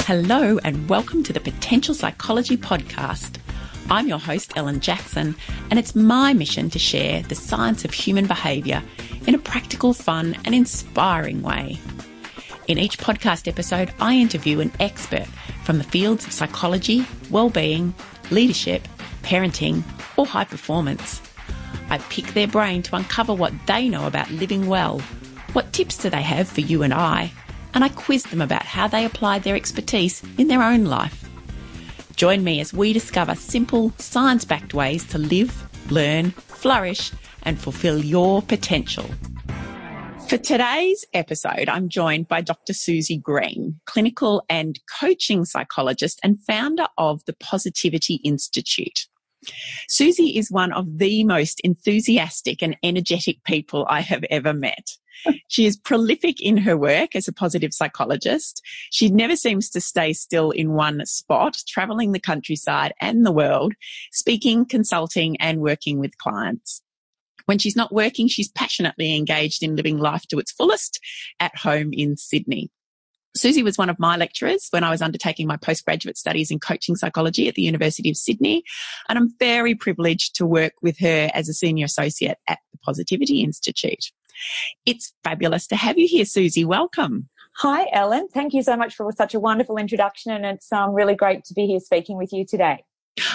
Hello and welcome to the Potential Psychology Podcast. I'm your host, Ellen Jackson, and it's my mission to share the science of human behaviour in a practical, fun and inspiring way. In each podcast episode, I interview an expert from the fields of psychology, wellbeing, leadership, parenting or high performance. I pick their brain to uncover what they know about living well, what tips do they have for you and I quiz them about how they applied their expertise in their own life. Join me as we discover simple, science-backed ways to live, learn, flourish, and fulfill your potential. For today's episode, I'm joined by Dr. Suzy Green, clinical and coaching psychologist and founder of the Positivity Institute. Suzy is one of the most enthusiastic and energetic people I have ever met. She is prolific in her work as a positive psychologist. She never seems to stay still in one spot, traveling the countryside and the world, speaking, consulting, and working with clients. When she's not working, she's passionately engaged in living life to its fullest at home in Sydney. Suzy was one of my lecturers when I was undertaking my postgraduate studies in coaching psychology at the University of Sydney, and I'm very privileged to work with her as a senior associate at the Positivity Institute. It's fabulous to have you here, Suzy. Welcome. Hi, Ellen. Thank you so much for such a wonderful introduction, and it's really great to be here speaking with you today.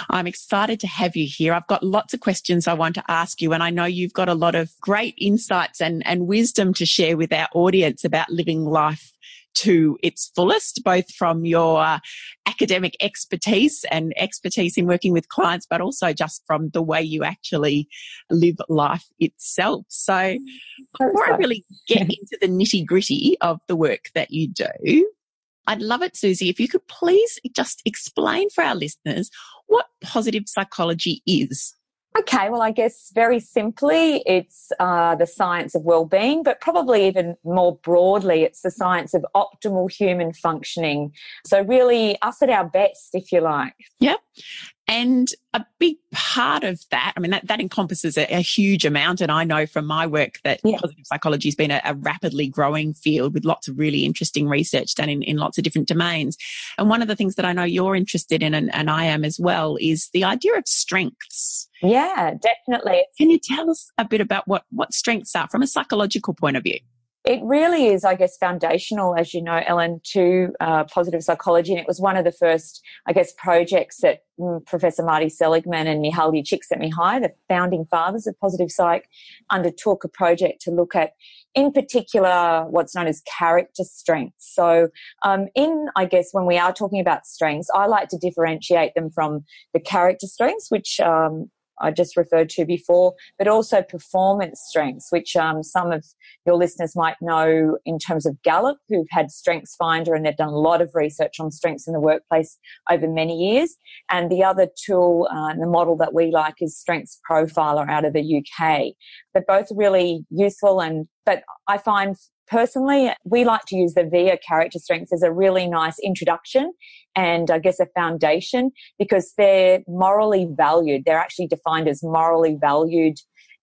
I'm excited to have you here. I've got lots of questions I want to ask you, and I know you've got a lot of great insights and wisdom to share with our audience about living life to its fullest, both from your academic expertise and expertise in working with clients, but also just from the way you actually live life itself. So before I really get into the nitty-gritty of the work that you do, I'd love it, Suzy, if you could please just explain for our listeners what positive psychology is. Okay, well, I guess very simply, it's the science of well-being, but probably even more broadly, it's the science of optimal human functioning. So really us at our best, if you like. Yep. And a big part of that, I mean, that encompasses a huge amount. And I know from my work that positive psychology has been a rapidly growing field with lots of really interesting research done in lots of different domains. And one of the things that I know you're interested in, and I am as well, is the idea of strengths. Yeah, definitely. Can you tell us a bit about what strengths are from a psychological point of view? It really is, I guess, foundational, as you know, Ellen, to positive psychology. And it was one of the first, I guess, projects that Professor Marty Seligman and Mihaly Csikszentmihalyi, the founding fathers of positive psych, undertook a project to look at, in particular, what's known as character strengths. So I guess, when we are talking about strengths, I like to differentiate them from the character strengths, which I just referred to before, but also performance strengths, which some of your listeners might know in terms of Gallup, who've had Strengths Finder, and they've done a lot of research on strengths in the workplace over many years. And the other tool and the model that we like is Strengths Profiler out of the UK. They're both really useful, but I find personally, we like to use the VIA character strengths as a really nice introduction and I guess a foundation, because they're morally valued. They're actually defined as morally valued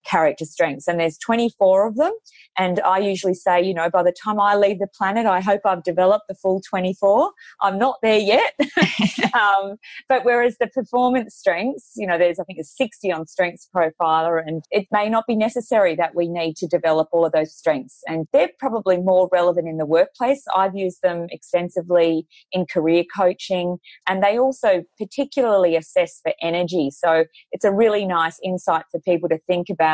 character strengths, and there's 24 of them. And I usually say, by the time I leave the planet, I hope I've developed the full 24. I'm not there yet. But whereas the performance strengths, I think there's 60 on Strengths Profiler, and it may not be necessary that we need to develop all of those strengths. And they're probably more relevant in the workplace. I've used them extensively in career coaching, and they also particularly assess for energy. So it's a really nice insight for people to think about,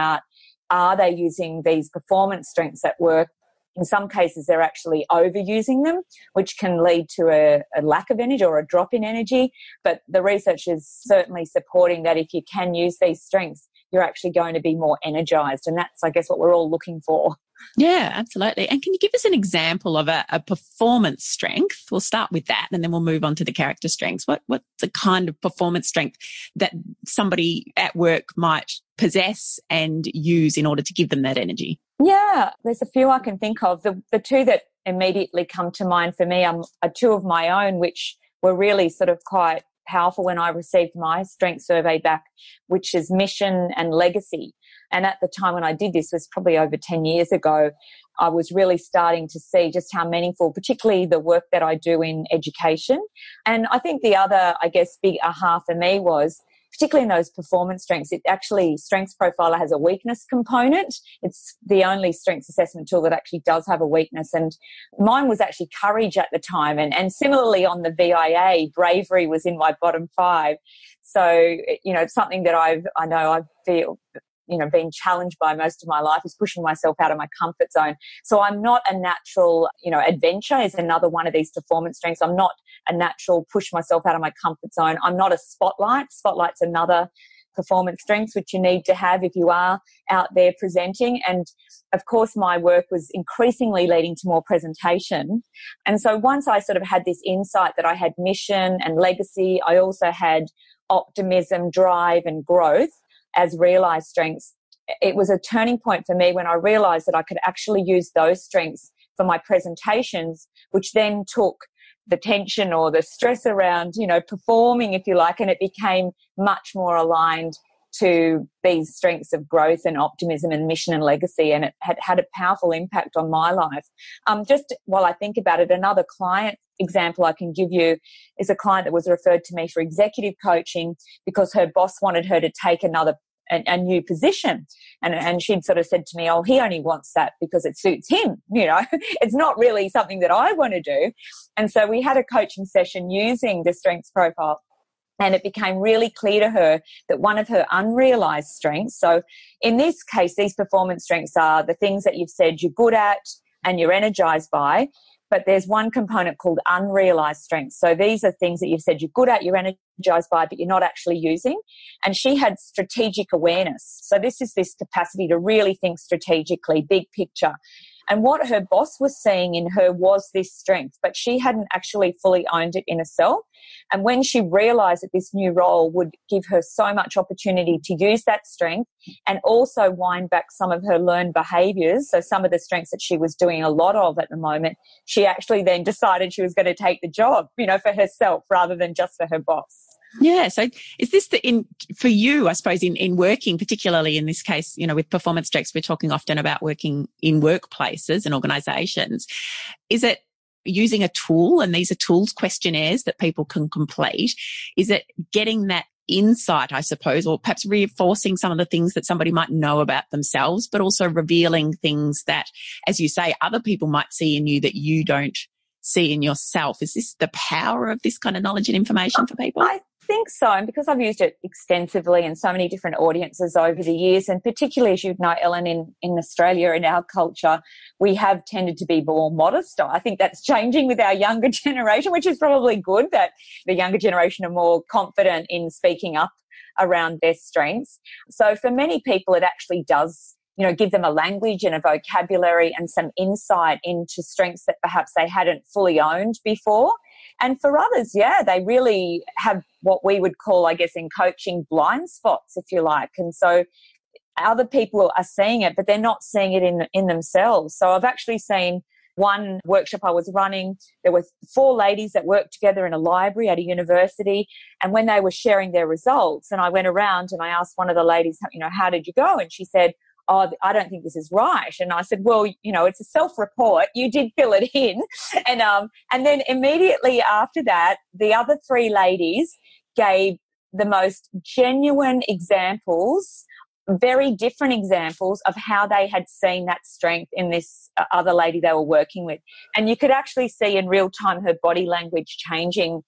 are they using these performance strengths at work? In some cases, they're actually overusing them, which can lead to a lack of energy or a drop in energy. But the research is certainly supporting that if you can use these strengths, you're actually going to be more energized. And that's, I guess, what we're all looking for. Yeah, absolutely. And can you give us an example of a performance strength? We'll start with that and then we'll move on to the character strengths. What's the kind of performance strength that somebody at work might possess and use in order to give them that energy? Yeah, there's a few I can think of. The two that immediately come to mind for me are two of my own, which were really sort of quite powerful when I received my strength survey back, which is mission and legacy. And at the time when I did this, was probably over 10 years ago, I was really starting to see just how meaningful, particularly the work that I do in education. And I think the other, I guess, big aha for me was, particularly in those performance strengths, it actually, Strengths Profiler has a weakness component. It's the only strengths assessment tool that actually does have a weakness. And mine was actually courage at the time. And similarly on the VIA, bravery was in my bottom 5. So, it's something that I feel, been challenged by most of my life is pushing myself out of my comfort zone. So I'm not a natural, adventure is another one of these performance strengths. I'm not a natural push myself out of my comfort zone. I'm not a spotlight. Spotlight's another performance strength which you need to have if you are out there presenting. And of course, my work was increasingly leading to more presentation. And so once I sort of had this insight that I had mission and legacy, I also had optimism, drive and growth as realised strengths. It was a turning point for me when I realised that I could actually use those strengths for my presentations, which then took the tension or the stress around, performing, if you like, and it became much more aligned to these strengths of growth and optimism and mission and legacy. And it had a powerful impact on my life. Just while I think about it, another client example I can give you is a client that was referred to me for executive coaching because her boss wanted her to take a new position. And she'd sort of said to me, oh, he only wants that because it suits him. It's not really something that I want to do. And so we had a coaching session using the strengths profile. And it became really clear to her that one of her unrealized strengths, so in this case, these performance strengths are the things that you've said you're good at and you're energized by, but there's one component called unrealized strengths. So these are things that you've said you're good at, you're energized by, but you're not actually using. And she had strategic awareness. So this is this capacity to really think strategically, big picture. And what her boss was seeing in her was this strength, but she hadn't actually fully owned it in herself. And when she realized that this new role would give her so much opportunity to use that strength and also wind back some of her learned behaviors, so some of the strengths that she was doing a lot of at the moment, she actually then decided she was going to take the job, for herself rather than just for her boss. Yeah. So is this for you, I suppose, in working, particularly in this case, with performance strengths, we're talking often about working in workplaces and organizations. Is it using a tool, and these are tools questionnaires that people can complete? Is it getting that insight, I suppose, or perhaps reinforcing some of the things that somebody might know about themselves, but also revealing things that, as you say, other people might see in you that you don't see in yourself? Is this the power of this kind of knowledge and information for people? I think so. And because I've used it extensively in so many different audiences over the years, and particularly, as you'd know, Ellen, in Australia, in our culture, we have tended to be more modest. I think that's changing with our younger generation, which is probably good that the younger generation are more confident in speaking up around their strengths. So for many people, it actually does give them a language and a vocabulary and some insight into strengths that perhaps they hadn't fully owned before. And for others, they really have what we would call, I guess, in coaching, blind spots, if you like. And so other people are seeing it, but they're not seeing it in themselves. So I've actually seen one workshop I was running. There were 4 ladies that worked together in a library at a university. And when they were sharing their results, and I went around and I asked one of the ladies, how did you go? And she said, oh, I don't think this is right. And I said, well, it's a self-report. You did fill it in. And then immediately after that, the other 3 ladies gave the most genuine examples, very different examples of how they had seen that strength in this other lady they were working with. And you could actually see in real time her body language changing,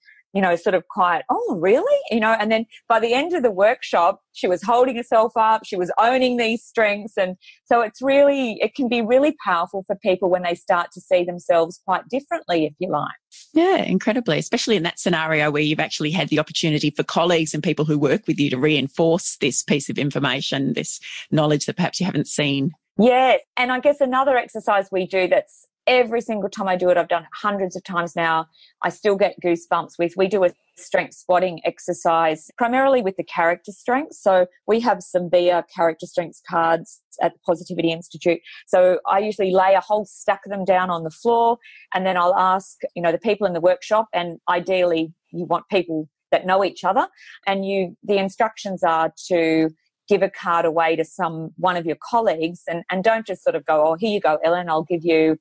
sort of quiet, oh, really? And then by the end of the workshop, she was holding herself up, she was owning these strengths. And so it can be really powerful for people when they start to see themselves quite differently, if you like. Yeah, incredibly, especially in that scenario where you've actually had the opportunity for colleagues and people who work with you to reinforce this piece of information, this knowledge that perhaps you haven't seen. Yes. And I guess another exercise we do that's every single time I do it, I've done it hundreds of times now, I still get goosebumps with, we do a strength spotting exercise, primarily with the character strengths. So we have some VIA character strengths cards at the Positivity Institute. So I usually lay a whole stack of them down on the floor, and then I'll ask, the people in the workshop, and ideally you want people that know each other, and the instructions are to give a card away to one of your colleagues, and don't just sort of go, oh, here you go, Ellen, I'll give you,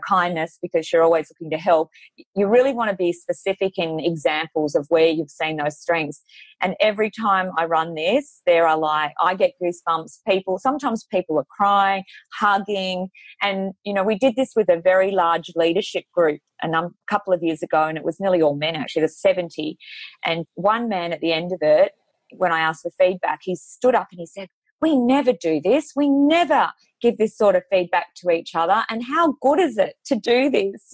kindness because you're always looking to help. You really want to be specific in examples of where you've seen those strengths. And every time I run this, I get goosebumps. Sometimes people are crying, hugging. And, we did this with a very large leadership group a couple of years ago, and it was nearly all men, actually. There's 70. And one man at the end of it, when I asked for feedback, he stood up and he said, we never do this. We never give this sort of feedback to each other. And how good is it to do this,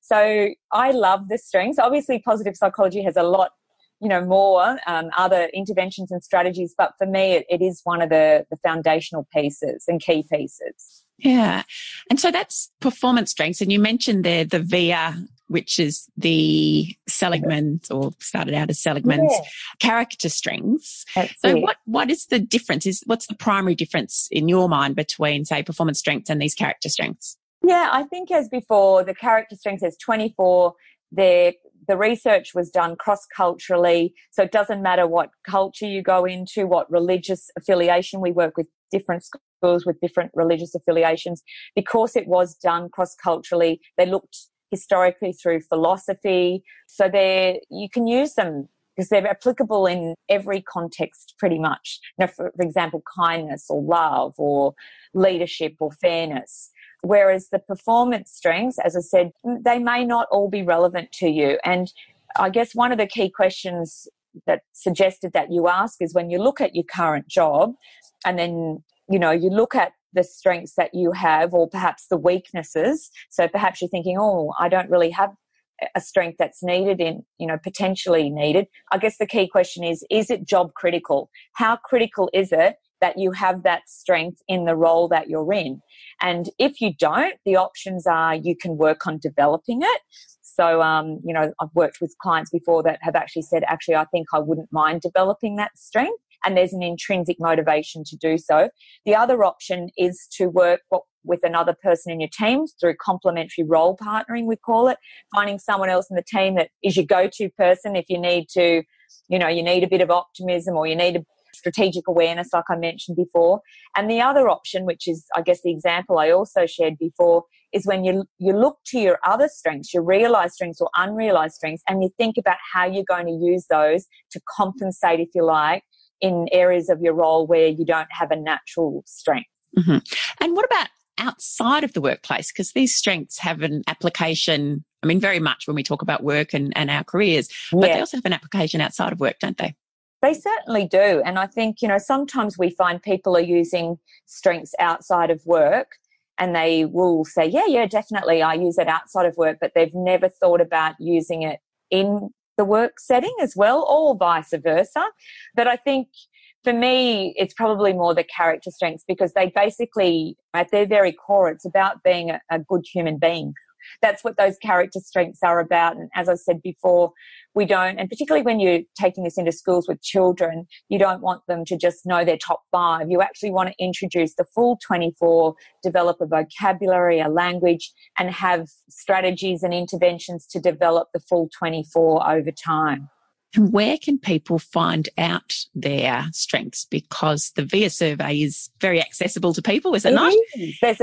So I love the strengths. Obviously, positive psychology has a lot, more other interventions and strategies. But for me, it is one of the foundational pieces and key pieces. Yeah. And so that's performance strengths. And you mentioned there the VIA, which is the Seligman's, or started out as Seligman's, character strengths. So what is the difference? What's the primary difference in your mind between, say, performance strengths and these character strengths? Yeah, I think as before, the character strengths, there's 24. The research was done cross-culturally, so it doesn't matter what culture you go into, what religious affiliation. We work with different schools with different religious affiliations. Because it was done cross-culturally, they looked historically through philosophy. So you can use them because they're applicable in every context pretty much. For example, kindness or love or leadership or fairness. Whereas the performance strengths, as I said, they may not all be relevant to you. And I guess one of the key questions that suggested that you ask is when you look at your current job and then, you look at the strengths that you have or perhaps the weaknesses. So perhaps you're thinking, oh, I don't really have a strength that's needed potentially needed. I guess the key question is it job critical? How critical is it that you have that strength in the role that you're in? And if you don't, the options are you can work on developing it. So, I've worked with clients before that have actually said, I think I wouldn't mind developing that strength. And there's an intrinsic motivation to do so. The other option is to work with another person in your team through complementary role partnering, we call it, finding someone else in the team that is your go-to person if you need to, you need a bit of optimism or you need a strategic awareness, like I mentioned before. And the other option, which is, I guess, the example I also shared before, is when you look to your other strengths, your realised strengths or unrealised strengths, and you think about how you're going to use those to compensate, if you like, in areas of your role where you don't have a natural strength. Mm-hmm. And what about outside of the workplace? Because these strengths have an application, very much when we talk about work and our careers, but they also have an application outside of work, don't they? They certainly do. And I think, sometimes we find people are using strengths outside of work and they will say, yeah, definitely, I use it outside of work, but they've never thought about using it in the work setting as well, or vice versa. But I think for me, it's probably more the character strengths because they basically, at their very core, it's about being a good human being. That's what those character strengths are about. And as I said before, we don't, and particularly when you're taking this into schools with children, you don't want them to just know their top 5. You actually want to introduce the full 24, develop a vocabulary, a language, and have strategies and interventions to develop the full 24 over time. And where can people find out their strengths? Because the VIA survey is very accessible to people, is it not? There's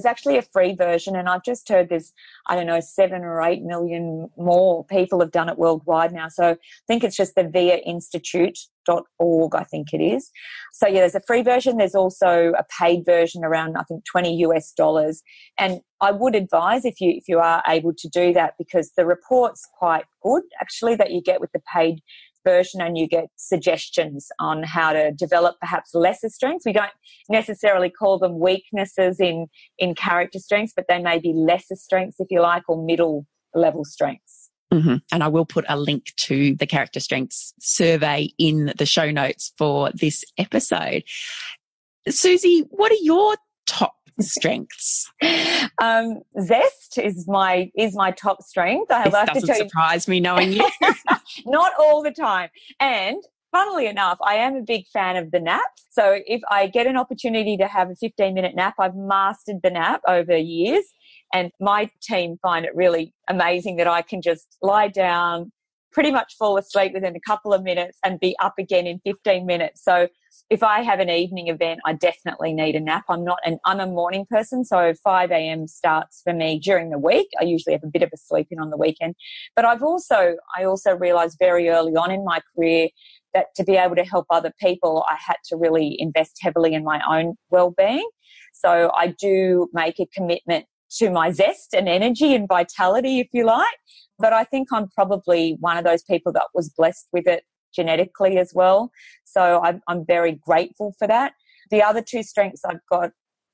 actually a free version, and I've just heard there's, 7 or 8 million more people have done it worldwide now. So I think it's just the viainstitute.org, I think it is. So yeah, there's a free version. There's also a paid version around, I think, $20. And I would advise if you are able to do that, because the report's quite good actually that you get with the paid version, and you get suggestions on how to develop perhaps lesser strengths. We don't necessarily call them weaknesses in character strengths, but they may be lesser strengths, if you like, or middle level strengths. Mm-hmm. And I will put a link to the character strengths survey in the show notes for this episode. Suzy, what are your top strengths? Zest is my top strength. This doesn't surprise me knowing you. Not all the time. And funnily enough, I am a big fan of the nap. So if I get an opportunity to have a 15-minute nap, I've mastered the nap over years. And my team find it really amazing that I can just lie down, pretty much fall asleep within a couple of minutes and be up again in 15 minutes. So if I have an evening event, I definitely need a nap. I'm a morning person, so 5 a.m. starts for me during the week. I usually have a bit of a sleep in on the weekend. But I also realised very early on in my career that to be able to help other people, I had to really invest heavily in my own well-being. So I do make a commitment to my zest and energy and vitality, if you like. But I think I'm probably one of those people that was blessed with it genetically as well. So I'm very grateful for that. The other two strengths I've got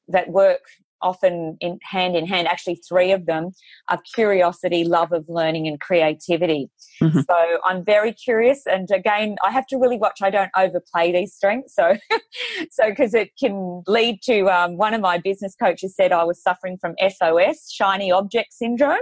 that work often in hand, actually three of them, are curiosity, love of learning, and creativity. Mm-hmm. So I'm very curious. And again, I have to really watch I don't overplay these strengths. So because it can lead to, one of my business coaches said I was suffering from SOS, shiny object syndrome.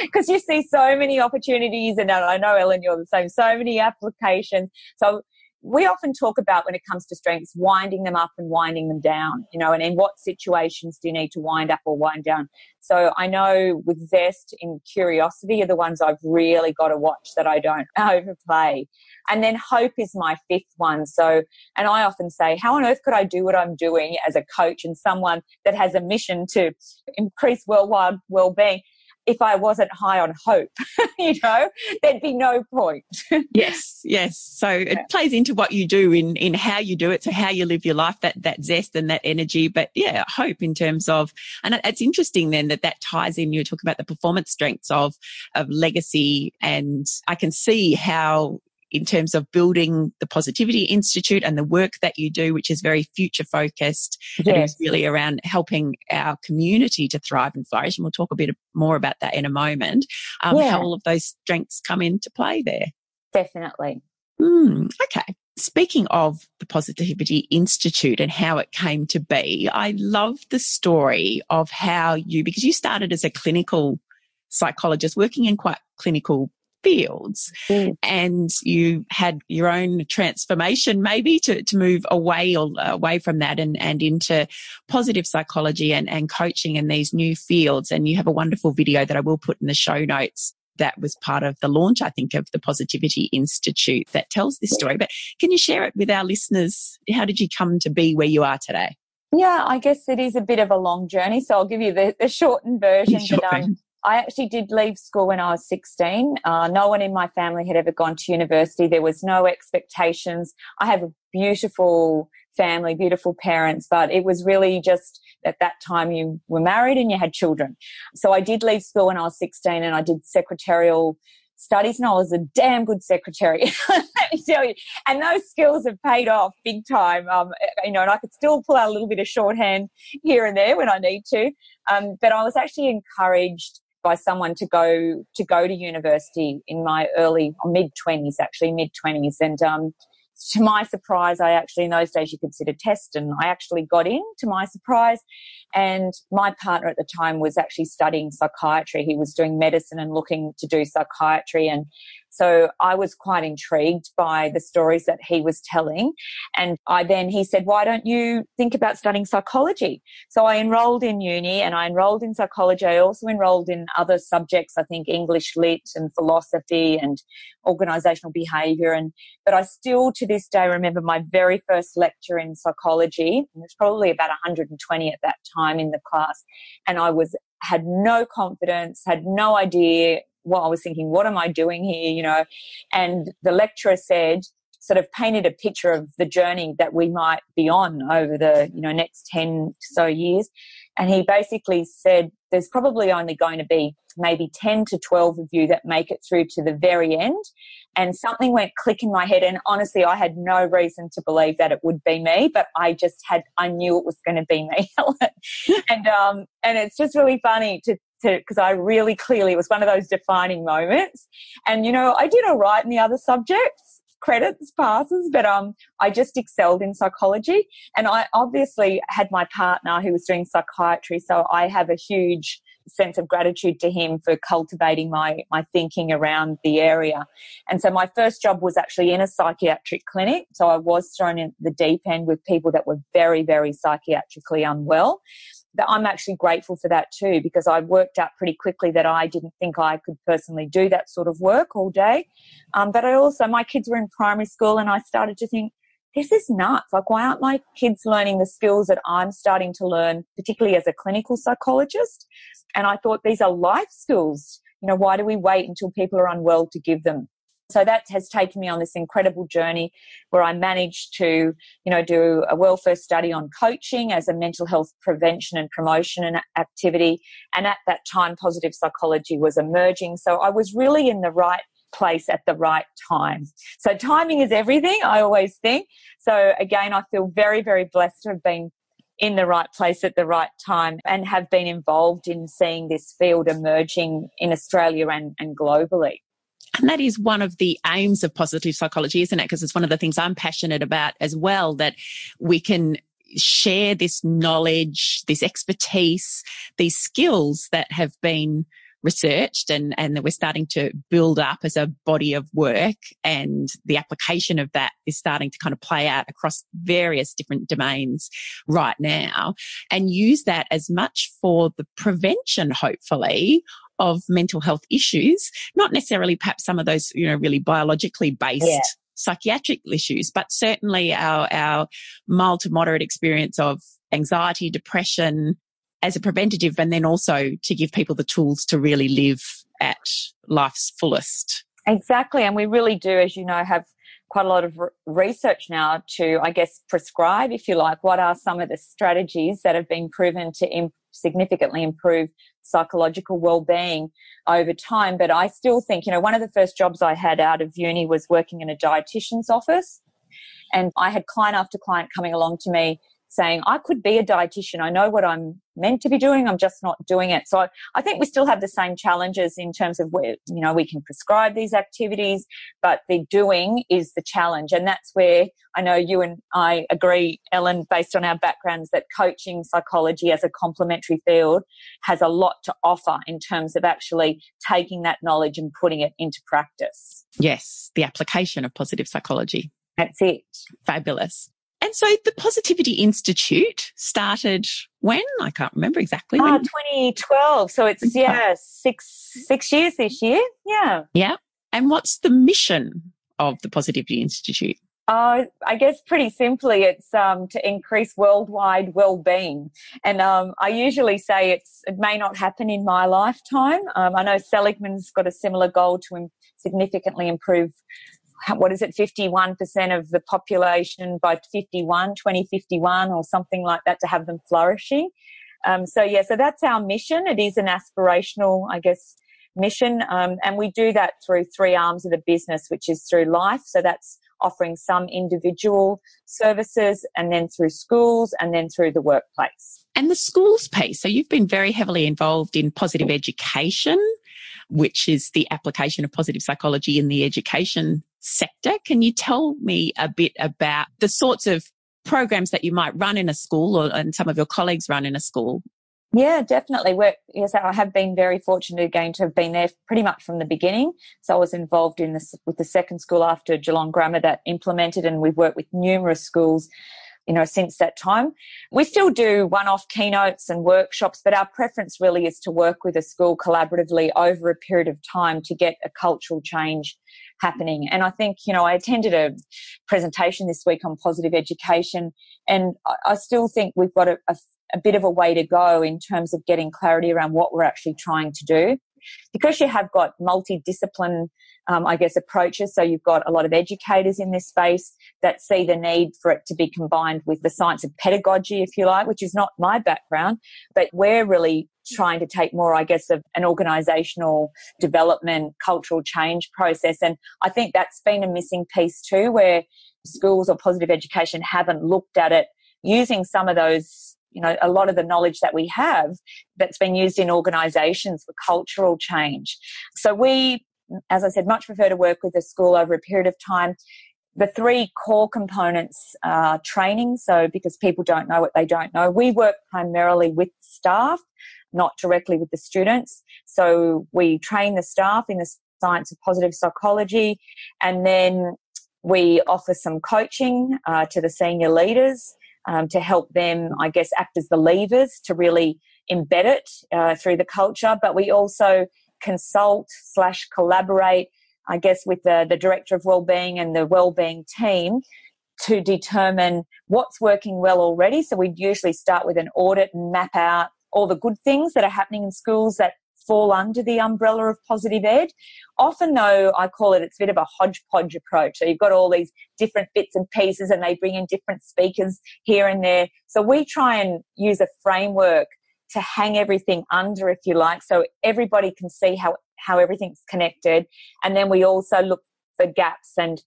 Because you see so many opportunities, and I know, Ellen, you're the same, so many applications. So we often talk about, when it comes to strengths, winding them up and winding them down, and in what situations do you need to wind up or wind down? So I know with zest and curiosity are the ones I've really got to watch that I don't overplay. And then hope is my fifth one. So, and I often say, how on earth could I do what I'm doing as a coach and someone that has a mission to increase worldwide well-being if I wasn't high on hope? There'd be no point. Yes. So it plays into what you do in how you do it, so how you live your life, that zest and that energy. But yeah, hope in terms of, and it's interesting then that ties in, you talk about the performance strengths of legacy, and I can see how, in terms of building the Positivity Institute and the work that you do, which is very future focused, yes, and is really around helping our community to thrive and flourish. And we'll talk a bit more about that in a moment. How all of those strengths come into play there. Definitely. Okay. Speaking of the Positivity Institute and how it came to be, I love the story of how because you started as a clinical psychologist working in quite clinical fields, and you had your own transformation maybe to move away from that and into positive psychology and coaching in these new fields. And you have a wonderful video that I will put in the show notes that was part of the launch, I think, of the Positivity Institute that tells this story. But can you share it with our listeners? How did you come to be where you are today? Yeah, I guess it is a bit of a long journey, so I'll give you the shortened version. I actually did leave school when I was 16. No one in my family had ever gone to university. There was no expectations. I have a beautiful family, beautiful parents, but it was really just at that time you were married and you had children. So I did leave school when I was 16, and I did secretarial studies, and I was a damn good secretary, let me tell you. And those skills have paid off big time. And I could still pull out a little bit of shorthand here and there when I need to. But I was actually encouraged by someone to go to university in my mid-20s. And to my surprise, I actually, in those days you could sit a test, and I actually got in, to my surprise. And my partner at the time was actually studying psychiatry. He was doing medicine and looking to do psychiatry. And so I was quite intrigued by the stories that he was telling. And he said, why don't you think about studying psychology? So I enrolled in uni, and I enrolled in psychology. I also enrolled in other subjects, I think English Lit and philosophy and organisational behaviour. But I still to this day remember my very first lecture in psychology. And there's probably about 120 at that time in the class. And I had no confidence, had no idea what I was thinking, what am I doing here, And the lecturer sort of painted a picture of the journey that we might be on over the, next 10 so years. And he basically said, there's probably only going to be maybe 10 to 12 of you that make it through to the very end. And something went click in my head. And honestly, I had no reason to believe that it would be me, but I knew it was going to be me. And it's just really funny because I really clearly, it was one of those defining moments. And, I did all right in the other subjects, credits, passes, but I just excelled in psychology. And I obviously had my partner who was doing psychiatry, so I have a huge sense of gratitude to him for cultivating my thinking around the area. And so my first job was actually in a psychiatric clinic. So I was thrown in the deep end with people that were very, very psychiatrically unwell. I'm actually grateful for that too, because I worked out pretty quickly that I didn't think I could personally do that sort of work all day. But my kids were in primary school, and I started to think, this is nuts. Like, why aren't my kids learning the skills that I'm starting to learn, particularly as a clinical psychologist? And I thought, these are life skills. Why do we wait until people are unwell to give them? So that has taken me on this incredible journey where I managed to, do a welfare study on coaching as a mental health prevention and promotion and activity. And at that time, positive psychology was emerging. So I was really in the right place at the right time. So timing is everything, I always think. So again, I feel very, very blessed to have been in the right place at the right time and have been involved in seeing this field emerging in Australia and globally. And that is one of the aims of positive psychology, isn't it? Because it's one of the things I'm passionate about as well, that we can share this knowledge, this expertise, these skills that have been researched and that we're starting to build up as a body of work, and the application of that is starting to kind of play out across various different domains right now, and use that as much for the prevention, hopefully, of mental health issues, not necessarily perhaps some of those, really biologically based psychiatric issues, but certainly our mild to moderate experience of anxiety, depression as a preventative, and then also to give people the tools to really live at life's fullest. Exactly. And we really do, as you know, have quite a lot of research now to, I guess, prescribe, if you like, what are some of the strategies that have been proven to significantly improve psychological well-being over time. But I still think, one of the first jobs I had out of uni was working in a dietitian's office. And I had client after client coming along to me saying, I could be a dietitian. I know what I'm meant to be doing. I'm just not doing it. So I think we still have the same challenges in terms of where, we can prescribe these activities, but the doing is the challenge. And that's where I know you and I agree, Ellen, based on our backgrounds, that coaching psychology as a complementary field has a lot to offer in terms of actually taking that knowledge and putting it into practice. Yes, the application of positive psychology. That's it. Fabulous. And so the Positivity Institute started when? I can't remember exactly. 2012. So it's, 6 years this year. Yeah. Yeah. And what's the mission of the Positivity Institute? I guess pretty simply, it's to increase worldwide well-being. And I usually say it may not happen in my lifetime. I know Seligman's got a similar goal to significantly improve 51% of the population by 2051 or something like that, to have them flourishing. So that's our mission. It is an aspirational, I guess, mission. And we do that through three arms of the business, which is through life. So that's offering some individual services, and then through schools, and then through the workplace. And the schools piece. So you've been very heavily involved in positive education, which is the application of positive psychology in the education sector. Can you tell me a bit about the sorts of programs that you might run in a school, and some of your colleagues run in a school? Yeah, definitely. I have been very fortunate again to have been there pretty much from the beginning. So I was involved with the second school after Geelong Grammar that implemented, and we've worked with numerous schools, since that time. We still do one-off keynotes and workshops, but our preference really is to work with a school collaboratively over a period of time to get a cultural change happening. And I think, I attended a presentation this week on positive education, and I still think we've got a bit of a way to go in terms of getting clarity around what we're actually trying to do. Because you have got multidiscipline, approaches. So you've got a lot of educators in this space that see the need for it to be combined with the science of pedagogy, if you like, which is not my background, but we're really trying to take more, of an organisational development, cultural change process. And I think that's been a missing piece too, where schools or positive education haven't looked at it using some of those, a lot of the knowledge that we have that's been used in organisations for cultural change. So we, as I said, much prefer to work with a school over a period of time. The three core components are training. So because people don't know what they don't know, we work primarily with staff, not directly with the students. So we train the staff in the science of positive psychology, and then we offer some coaching to the senior leaders. to help them, I guess, act as the levers to really embed it through the culture. But we also consult/collaborate, I guess, with the Director of Wellbeing and the Wellbeing team to determine what's working well already. So we'd usually start with an audit and map out all the good things that are happening in schools that fall under the umbrella of positive ed. Often, though, I call it's a bit of a hodgepodge approach. So you've got all these different bits and pieces and they bring in different speakers here and there. So we try and use a framework to hang everything under, if you like, so everybody can see how everything's connected. And then we also look for gaps and,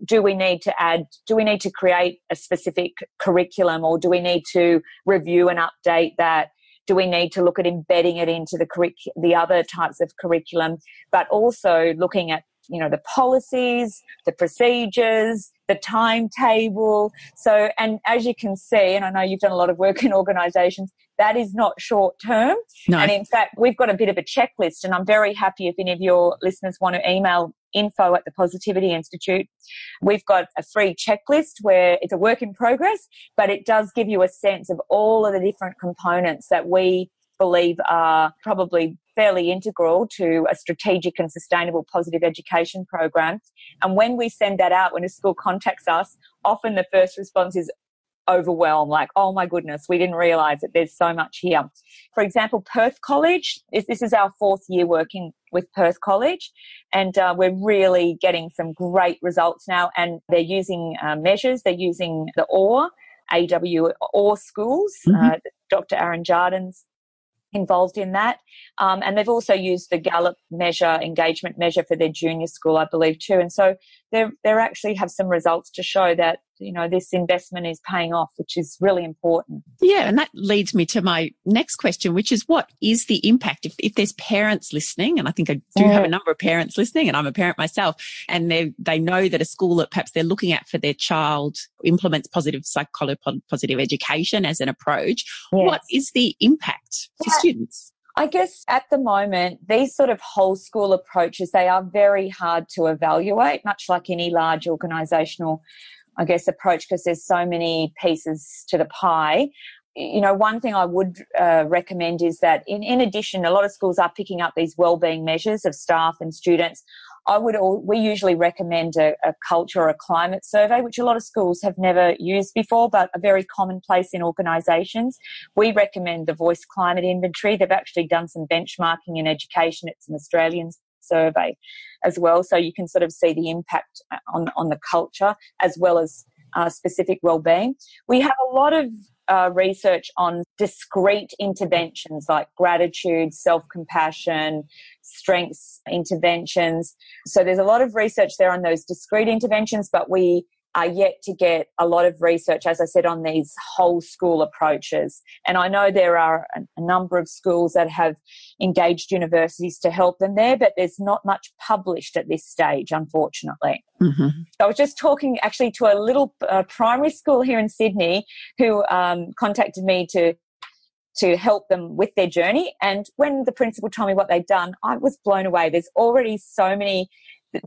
do we need to create a specific curriculum, or do we need to review and update that? Do we need to look at embedding it into the other types of curriculum, but also looking at, the policies, the procedures, the timetable. So, and as you can see, and I know you've done a lot of work in organisations, that is not short term. No. And in fact, we've got a bit of a checklist, and I'm very happy if any of your listeners want to email info@the Positivity Institute. We've got a free checklist where it's a work in progress, but it does give you a sense of all of the different components that we believe are probably fairly integral to a strategic and sustainable positive education program. And when we send that out, when a school contacts us, often the first response is overwhelmed, like, oh my goodness, we didn't realise that there's so much here. For example, Perth College, this is our 4th year working with Perth College, and we're really getting some great results now, and they're using measures. They're using the AW schools, Dr. Aaron Jardin's involved in that. And they've also used the Gallup engagement measure for their junior school, I believe, too. And so they actually have some results to show that, this investment is paying off, which is really important. Yeah, and that leads me to my next question, which is, what is the impact if there's parents listening? And I think I do have a number of parents listening, and I'm a parent myself, and they know that a school that perhaps they're looking at for their child implements positive psychology, positive education as an approach. Yes. What is the impact for students? I guess at the moment, these sort of whole school approaches, they are very hard to evaluate, much like any large organisational, I guess, approach, because there's so many pieces to the pie. One thing I would recommend is that in addition, a lot of schools are picking up these wellbeing measures of staff and students. We usually recommend a culture or a climate survey, which a lot of schools have never used before, but a very commonplace in organisations. We recommend the Voice Climate Inventory. They've actually done some benchmarking in education. It's an Australian survey as well, so you can sort of see the impact on the culture as well as specific wellbeing. We have a lot of research on discrete interventions like gratitude, self-compassion, strengths interventions. So there's a lot of research there on those discrete interventions, but we are yet to get a lot of research, as I said, on these whole school approaches. And I know there are a number of schools that have engaged universities to help them there, but there's not much published at this stage, unfortunately. Mm-hmm. I was just talking actually to a little primary school here in Sydney who contacted me to help them with their journey. And when the principal told me what they'd done, I was blown away. There's already so many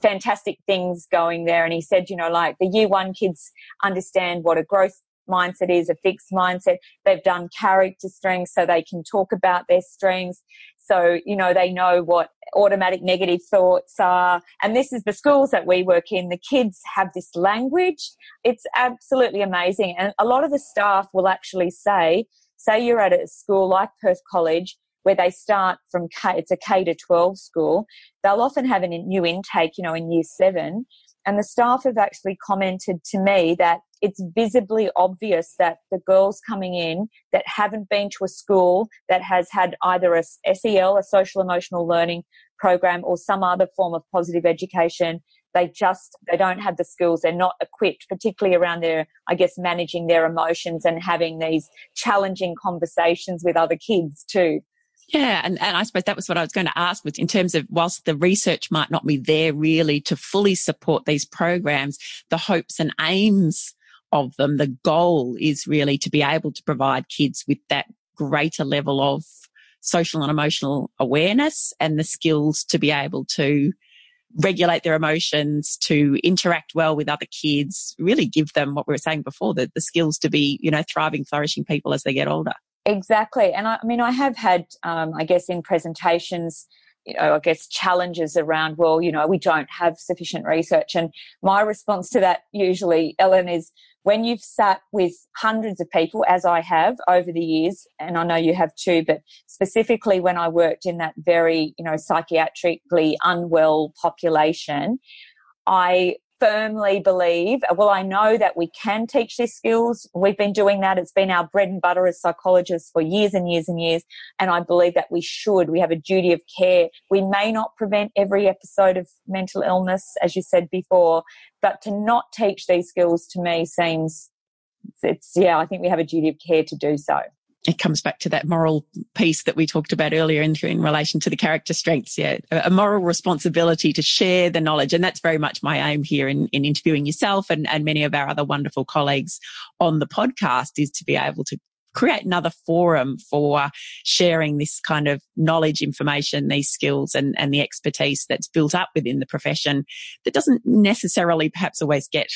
fantastic things going there. And he said, like the year 1 kids understand what a growth mindset is, a fixed mindset. They've done character strengths so they can talk about their strengths. So, they know what automatic negative thoughts are. And this is the schools that we work in. The kids have this language. It's absolutely amazing. And a lot of the staff will actually say you're at a school like Perth College, where they start from it's a K to 12 school. They'll often have a new intake, in year 7. And the staff have actually commented to me that it's visibly obvious that the girls coming in that haven't been to a school that has had either a SEL, a social emotional learning program, or some other form of positive education, they don't have the skills. They're not equipped, particularly around managing their emotions and having these challenging conversations with other kids too. Yeah, and I suppose that was what I was going to ask, was in terms of, whilst the research might not be there really to fully support these programs, the hopes and aims of them, the goal is really to be able to provide kids with that greater level of social and emotional awareness and the skills to be able to regulate their emotions, to interact well with other kids, really give them what we were saying before, the skills to be, thriving, flourishing people as they get older. Exactly. And I have had, I guess, in presentations, challenges around, we don't have sufficient research. And my response to that usually, Ellen, is when you've sat with hundreds of people, as I have over the years, and I know you have too, but specifically when I worked in that very, psychiatrically unwell population, I firmly believe, I know that we can teach these skills. We've been doing that. It's been our bread and butter as psychologists for years and years and years. And I believe that we have a duty of care. We may not prevent every episode of mental illness, as you said before, but to not teach these skills to me seems, I think we have a duty of care to do so. It comes back to that moral piece that we talked about earlier in relation to the character strengths. Yeah, a moral responsibility to share the knowledge. And that's very much my aim here in interviewing yourself and many of our other wonderful colleagues on the podcast, is to be able to create another forum for sharing this kind of knowledge, information, these skills and the expertise that's built up within the profession that doesn't necessarily perhaps always get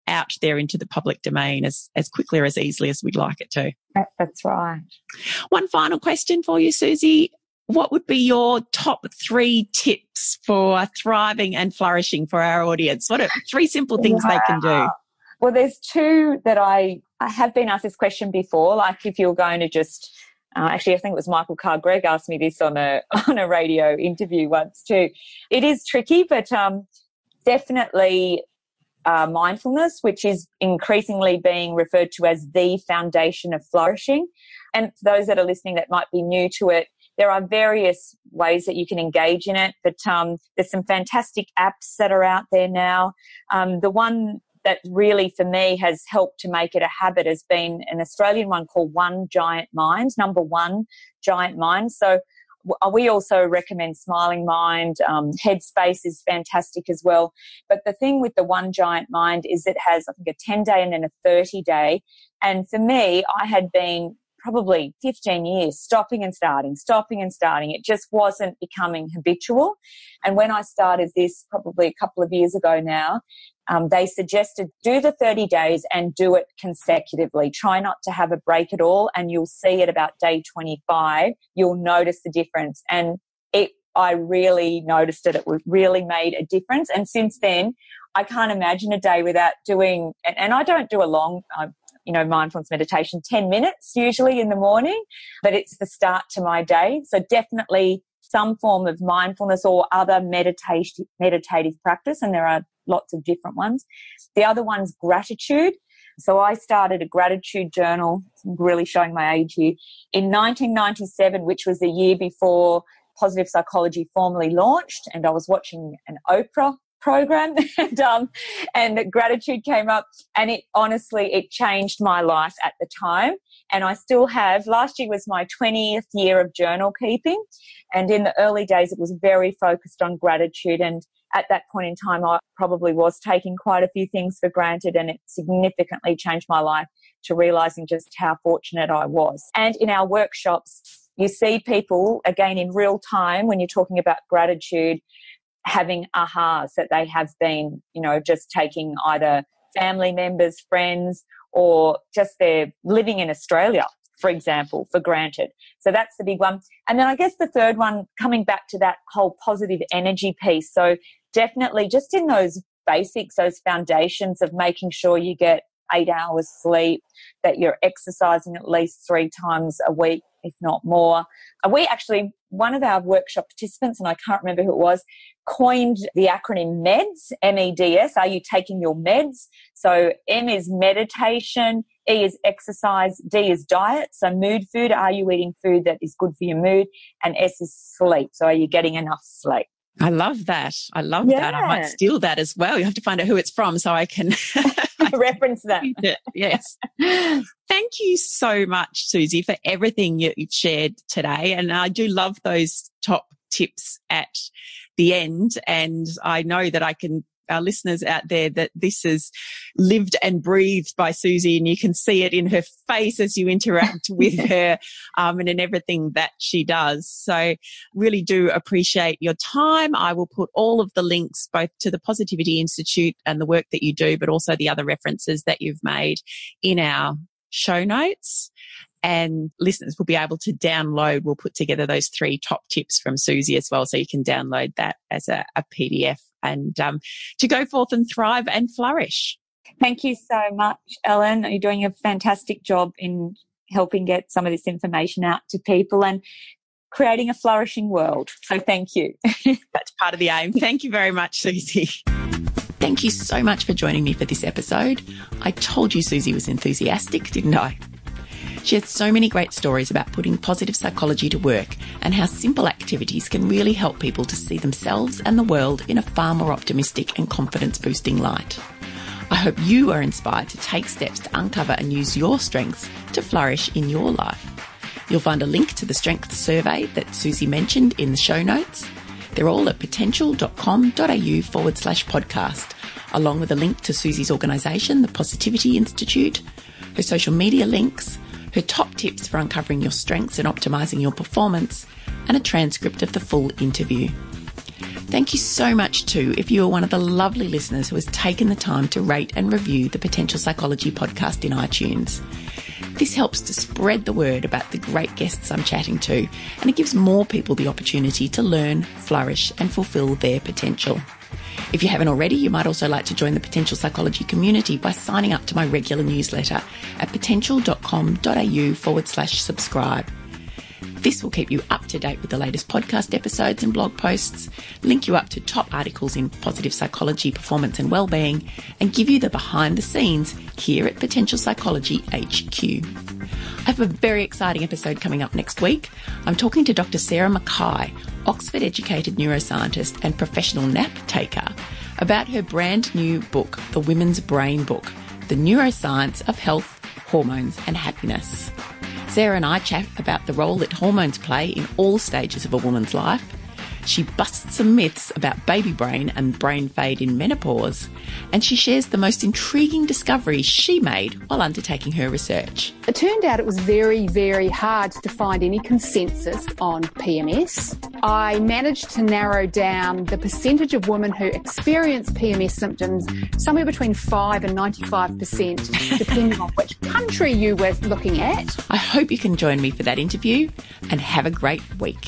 out there into the public domain as quickly or as easily as we'd like it to. That's right. One final question for you, Suzy. What would be your top 3 tips for thriving and flourishing for our audience? What are 3 simple things they can do? Well, there's 2 that I have been asked this question before. Like if you're going to just, actually, I think it was Michael Carr-Gregg asked me this on a radio interview once too. It is tricky, but definitely mindfulness, which is increasingly being referred to as the foundation of flourishing. And for those that are listening that might be new to it, there are various ways that you can engage in it, but there's some fantastic apps that are out there now. The one that really for me has helped to make it a habit has been an Australian one called One Giant Mind, number 1 Giant Mind. So we also recommend Smiling Mind. Headspace is fantastic as well. But the thing with the One Giant Mind is it has, I think, a 10-day and then a 30-day. And for me, I had been probably 15 years stopping and starting. It just wasn't becoming habitual. And when I started this probably a couple of years ago now, they suggested do the 30 days and do it consecutively. Try not to have a break at all, and you'll see at about day 25, you'll notice the difference. And I really noticed it. It really made a difference. And since then, I can't imagine a day without doing, and I don't do a long, mindfulness meditation, 10 minutes usually in the morning, but it's the start to my day. So definitely some form of mindfulness or other meditative practice, and there are lots of different ones. The other one's gratitude. So I started a gratitude journal, really showing my age here, in 1997, which was the year before positive psychology formally launched, and I was watching an Oprah program and gratitude came up, and it changed my life at the time. And I still have, last year was my 20th year of journal keeping, and in the early days it was very focused on gratitude, and at that point in time I probably was taking quite a few things for granted, and it significantly changed my life to realising just how fortunate I was. And in our workshops you see people, again in real time, when you're talking about gratitude, having ahas that they have been, just taking either family members, friends, or just they're living in Australia, for example, for granted. So that's the big one. And then I guess the third one, coming back to that whole positive energy piece. So definitely just in those basics, those foundations of making sure you get 8 hours sleep, that you're exercising at least 3 times a week, if not more. We actually, one of our workshop participants, and I can't remember who it was, coined the acronym MEDS, MEDS. Are you taking your meds? So M is meditation, E is exercise, D is diet, so mood food. Are you eating food that is good for your mood? And S is sleep. So are you getting enough sleep? I love that. That. I might steal that as well. You have to find out who it's from so I can reference that. Yes. Thank you so much, Suzy, for everything you've shared today. And I do love those top tips at the end. And I know that I can our listeners out there that this is lived and breathed by Suzy, and you can see it in her face as you interact with her and in everything that she does. So really do appreciate your time. I will put all of the links both to the Positivity Institute and the work that you do, but also the other references that you've made in our show notes. And listeners will be able to download, we'll put together those 3 top tips from Suzy as well. So you can download that as a PDF and to go forth and thrive and flourish. Thank you so much, Ellen. You're doing a fantastic job in helping get some of this information out to people and creating a flourishing world. So thank you. That's part of the aim. Thank you very much, Suzy. Thank you so much for joining me for this episode. I told you Suzy was enthusiastic, didn't I? She has so many great stories about putting positive psychology to work and how simple activities can really help people to see themselves and the world in a far more optimistic and confidence-boosting light. I hope you are inspired to take steps to uncover and use your strengths to flourish in your life. You'll find a link to the strength survey that Suzy mentioned in the show notes. They're all at potential.com.au/podcast, along with a link to Suzy's organisation, the Positivity Institute, her social media links, her top tips for uncovering your strengths and optimising your performance, and a transcript of the full interview. Thank you so much too if you are one of the lovely listeners who has taken the time to rate and review the Potential Psychology podcast in iTunes. This helps to spread the word about the great guests I'm chatting to, and it gives more people the opportunity to learn, flourish, and fulfil their potential. If you haven't already, you might also like to join the Potential Psychology community by signing up to my regular newsletter at potential.com.au/subscribe. This will keep you up to date with the latest podcast episodes and blog posts, link you up to top articles in positive psychology, performance and wellbeing, and give you the behind the scenes here at Potential Psychology HQ. I have a very exciting episode coming up next week. I'm talking to Dr. Sarah Mackay, Oxford-educated neuroscientist and professional nap taker, about her brand new book, The Women's Brain Book, The Neuroscience of Health, Hormones and Happiness. Sarah and I chat about the role that hormones play in all stages of a woman's life. She busts some myths about baby brain and brain fade in menopause, and she shares the most intriguing discoveries she made while undertaking her research. It turned out it was very, very hard to find any consensus on PMS. I managed to narrow down the percentage of women who experience PMS symptoms somewhere between 5 and 95%, depending on which country you were looking at. I hope you can join me for that interview, and have a great week.